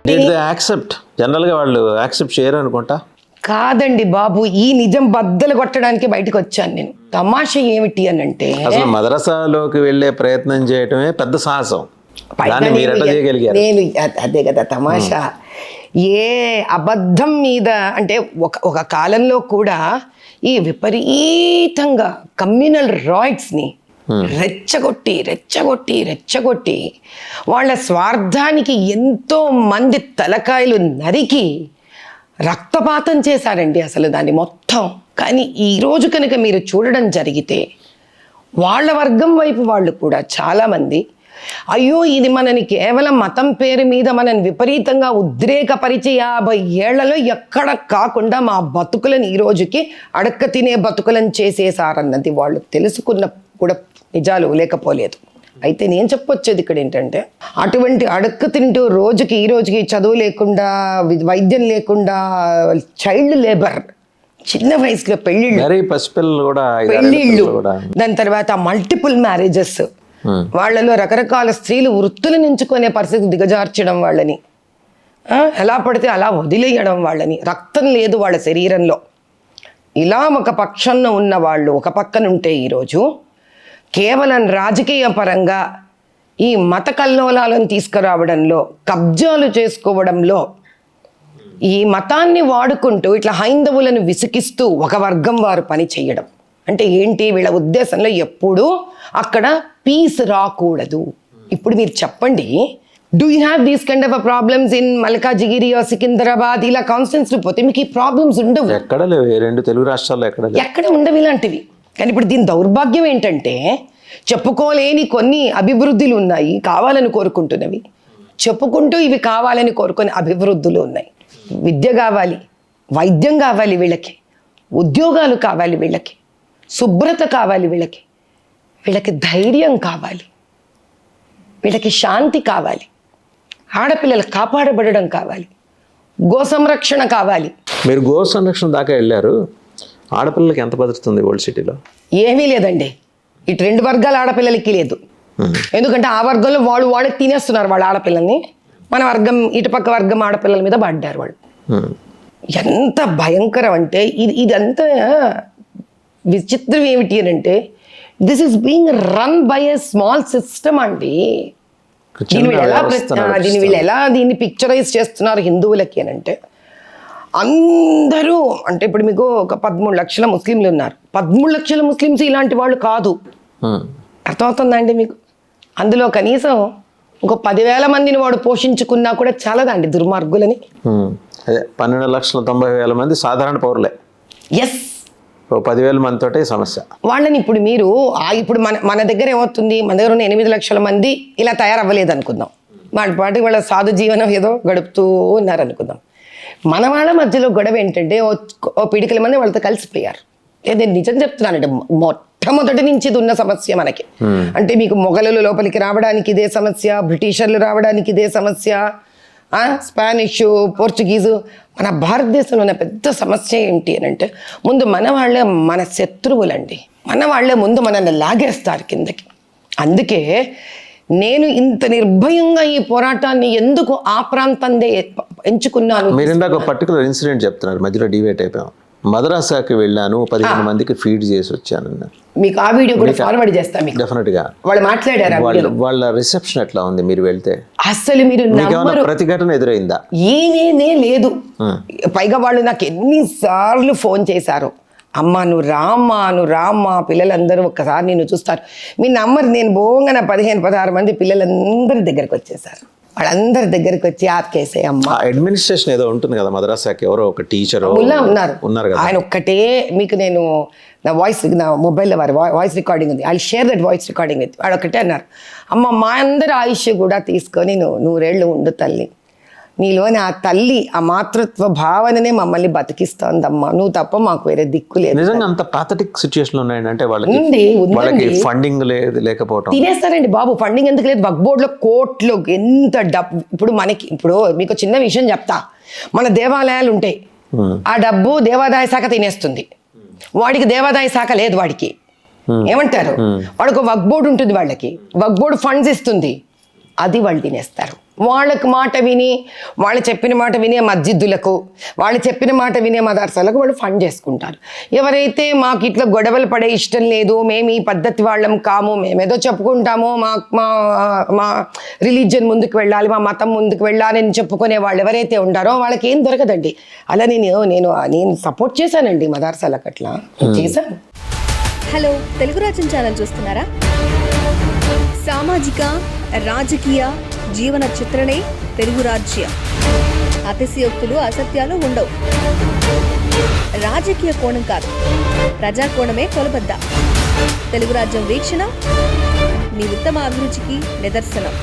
Accept జనరల్గా వాళ్ళు accept చేయరు అనుకుంటా. కాదండి బాబు, ఈ నిజం బద్దలు కొట్టడానికి బయటకు వచ్చాను నేను. తమాషా ఏమిటి అని అంటే, అసలు మదరసాలోకి వెళ్ళే ప్రయత్నం చేయటమే పెద్ద సాహసం. దాన్ని మీరు ఎట్లా చేయగలిగారు? నేను అదే కదా తమాషా. ఏ అబద్ధం మీద అంటే ఒక కాలంలో కూడా ఈ విపరీతంగా కమ్యూనల్ రాయిట్స్ని రెచ్చగొట్టి రెచ్చగొట్టి రెచ్చగొట్టి వాళ్ళ స్వార్థానికి ఎంతో మంది తలకాయలు నరికి రక్తపాతం చేశారండి అసలు దాన్ని మొత్తం. కానీ ఈరోజు కనుక మీరు చూడడం జరిగితే వాళ్ళ వర్గం వైపు వాళ్ళు కూడా చాలామంది అయ్యో ఇది మనని కేవలం మతం పేరు మీద మనని విపరీతంగా ఉద్రేకపరిచి 50 ఏళ్లలో ఎక్కడ కాకుండా మా బతుకులను ఈ రోజుకి అడక్క తినే బతుకులను చేసేసారన్నది వాళ్ళు తెలుసుకున్న కూడా నిజాలు లేకపోలేదు. అయితే నేను చెప్పొచ్చేది ఇక్కడ ఏంటంటే, అటువంటి అడక్క తింటూ రోజుకి ఈ రోజుకి చదువు లేకుండా వైద్యం లేకుండా చైల్డ్ లేబర్, చిన్న వయసులో పెళ్ళిళ్ళు, దాని తర్వాత మల్టిపుల్ మ్యారేజెస్, వాళ్ళలో రకరకాల స్త్రీలు వృత్తులను ఎంచుకునే పరిస్థితి దిగజార్చడం, వాళ్ళని ఎలా పడితే అలా వదిలేయడం, వాళ్ళని రక్తం లేదు వాళ్ళ శరీరంలో. ఇలా ఒక పక్షంలో ఉన్న వాళ్ళు ఒక పక్కన ఉంటే ఈరోజు కేవలం రాజకీయ పరంగా ఈ మత కల్లోలాలను తీసుకురావడంలో, కబ్జాలు చేసుకోవడంలో, ఈ మతాన్ని వాడుకుంటూ ఇట్లా హైందవులను విసిగిస్తూ ఒక వర్గం వారు పని చేయడం అంటే ఏంటి? వీళ్ళ ఉద్దేశంలో ఎప్పుడూ అక్కడ పీస్ రాకూడదు. ఇప్పుడు మీరు చెప్పండి, do you have these kind of problems in Malkajgiri Secunderabad ఇలా కాన్స్టిట్యూన్సీలు పోతే మీకు ఈ ప్రాబ్లమ్స్ ఉండవు. ఎక్కడ లేవు, 2 తెలుగు రాష్ట్రాల్లో ఎక్కడ ఉండవు ఇలాంటివి. కానీ ఇప్పుడు దీని దౌర్భాగ్యం ఏంటంటే, చెప్పుకోలేని కొన్ని అభివృద్ధులు ఉన్నాయి కావాలని కోరుకుంటున్నవి, చెప్పుకుంటూ ఇవి కావాలని కోరుకునే అభివృద్ధులు ఉన్నాయి. విద్య కావాలి, వైద్యం కావాలి, వీళ్ళకి ఉద్యోగాలు కావాలి, వీళ్ళకి శుభ్రత కావాలి, వీళ్ళకి ధైర్యం కావాలి, వీళ్ళకి శాంతి కావాలి, ఆడపిల్లలు కాపాడబడడం కావాలి, గో సంరక్షణ కావాలి. మీరు గో సంరక్షణ దాకా వెళ్ళారు. ఆడపిల్లలకి ఎంత భద్రతుంది ఓల్డ్ సిటీలో? ఏమీ లేదండి. ఇటు 2 వర్గాల ఆడపిల్లలకి లేదు. ఎందుకంటే ఆ వర్గంలో వాళ్ళకి తినేస్తున్నారు వాళ్ళ ఆడపిల్లల్ని. మన వర్గం ఇటుపక్క వర్గం ఆడపిల్లల మీద పడ్డారు వాళ్ళు. ఎంత భయంకరం అంటే ఇదంతా విచిత్రం ఏమిటి అని అంటే, this is being run by a small system అండి. వీళ్ళు ఎలా దీన్ని పిక్చరైజ్ చేస్తున్నారు హిందువులకి అని అంటే, అందరూ అంటే ఇప్పుడు మీకు ఒక 13 లక్షల ముస్లింలు ఉన్నారు. 13 లక్షల ముస్లిమ్స్ ఇలాంటి వాళ్ళు కాదు. అర్థమవుతుందండి మీకు? అందులో కనీసం ఇంకో 10,000 మందిని వాడు పోషించుకున్నా కూడా చాలదండి దుర్మార్గులని. 12,90,000 మంది సాధారణ పౌరులే. ఎస్, 10,000 మందితోటే సమస్య. వాళ్ళని ఇప్పుడు మీరు ఇప్పుడు మన దగ్గర ఏమవుతుంది, మన దగ్గర ఉన్న 8 లక్షల మంది ఇలా తయారవ్వలేదు అనుకుందాం. వాటి వాళ్ళ సాధు జీవనం ఏదో గడుపుతూ ఉన్నారు అనుకుందాం. మన వాళ్ళ మధ్యలో గొడవ ఏంటంటే, ఓ పిడికల మంది వాళ్ళతో కలిసిపోయారు. నేను నిజం చెప్తున్నానంటే, మొట్టమొదటి నుంచి ఇది ఉన్న సమస్య మనకి. అంటే మీకు మొఘలులు లోపలికి రావడానికి ఇదే సమస్య, బ్రిటిషర్లు రావడానికి ఇదే సమస్య, స్పానిష్, పోర్చుగీసు. మన భారతదేశంలో ఉన్న పెద్ద సమస్య ఏంటి అని అంటే, ముందు మన వాళ్ళే మన శత్రువులండి. మన వాళ్ళే ముందు మనల్ని లాగేస్తారు కిందకి. అందుకే నేను ఇంత నిర్భయంగా ఈ పోరాటాన్ని ఎందుకు ఆ ప్రాంతందే ఎంచుకున్నాను. మీరు ఇందాక పర్టికులర్ ఇన్సిడెంట్ చెప్తున్నారు, మధ్యలో డివేట్ అయిపోయాం. మదరాసాకి వెళ్ళాను, 15 మందికి ఫీడ్ చేసి వచ్చాను. మీకు ఆ వీడియో కూడా ఫార్వర్డ్ చేస్తాను. మీకు డెఫినెట్ గా వాళ్ళు మాట్లాడారు. వాళ్ళ రిసెప్షన్ ఎట్లా ఉంది మీరు వెళ్తే? అసలు మీరు ప్రతిఘటన ఎదురైందా? ఏమీ లేదు. పైగా వాళ్ళు నాకు ఎన్నిసార్లు ఫోన్ చేశారు, అమ్మ నువ్వు రామ్మా పిల్లలందరూ ఒక్కసారి నిన్ను చూస్తారు. మీ నమ్మరు, నేను బోంగా 15-16 మంది పిల్లలందరి దగ్గరకు వచ్చేసారు. వాళ్ళందరి దగ్గరికి వచ్చి ఆత్కేసే అమ్మ. అడ్మినిస్ట్రేషన్ ఏదో ఉంటుంది కదా మద్రాసాకి, ఎవరో ఒక టీచర్ ఉన్నారు కదా, ఆయన ఒక్కటే. మీకు నేను నా మొబైల్లో వాయిస్ రికార్డింగ్ ఉంది, I share that voice recording with. వాడు ఒకటే అన్నారు, అమ్మ మా అందరి ఆయుష్ కూడా తీసుకొని నువ్వు 100 ఏళ్ళు ఉండు తల్లి, నీలోని ఆ తల్లి ఆ మాతృత్వ భావననే మమ్మల్ని బతికిస్తోందమ్మా, నువ్వు తప్ప మాకు వేరే దిక్కు లేదు. నిజంగా అంత పాథటిక్ సిచ్యుయేషన్ ఉన్నాయంటే వాళ్ళకి ఫండింగ్ లేకపోవడం. తినేస్తారండి బాబు. ఫండింగ్ ఎందుకు లేదు? వక్ఫ్ బోర్డులో కోట్లు ఎంత డబ్బు. ఇప్పుడు మీకు చిన్న విషయం చెప్తా, మన దేవాలయాలు ఉంటాయి, ఆ డబ్బు దేవాదాయ శాఖ తినేస్తుంది. వాడికి దేవాదాయ శాఖ లేదు, వాడికి ఏమంటారు, వాడికి వక్ఫ్ బోర్డు ఉంటుంది, వాళ్ళకి వక్ఫ్ బోర్డు ఫండ్స్ ఇస్తుంది. అది వాళ్ళు తినేస్తారు. వాళ్ళకి మాట విని, వాళ్ళు చెప్పిన మాట వినే మస్జిద్దులకు, వాళ్ళు చెప్పిన మాట వినే మదర్సాలకు వాళ్ళు ఫండ్ చేసుకుంటారు. ఎవరైతే మాకు ఇట్లా గొడవలు పడే ఇష్టం లేదు, మేము ఈ పద్ధతి వాళ్ళం కాము, మేమేదో చెప్పుకుంటాము, మా మా మా రిలీజియన్ ముందుకు వెళ్ళాలి, మా మతం ముందుకు వెళ్ళాలి అని చెప్పుకునే వాళ్ళు ఎవరైతే ఉంటారో వాళ్ళకి ఏం దొరకదండి. అలా నేను సపోర్ట్ చేశానండి మదర్సాలకు, అట్లా చేశాను. హలో, తెలుగు రాజ్యం ఛానల్ చూస్తున్నారా? సామాజిక రాజకీయ జీవన చిత్రణే తెలుగు రాజ్యం. అతిశయోక్తులు అసత్యాలు ఉండవు. రాజకీయ కోణం కాదు, ప్రజా కోణమే కొలబద్ద. తెలుగు రాజ్యం వీక్షణ మీ ఉత్తమ అభిరుచికి నిదర్శనం.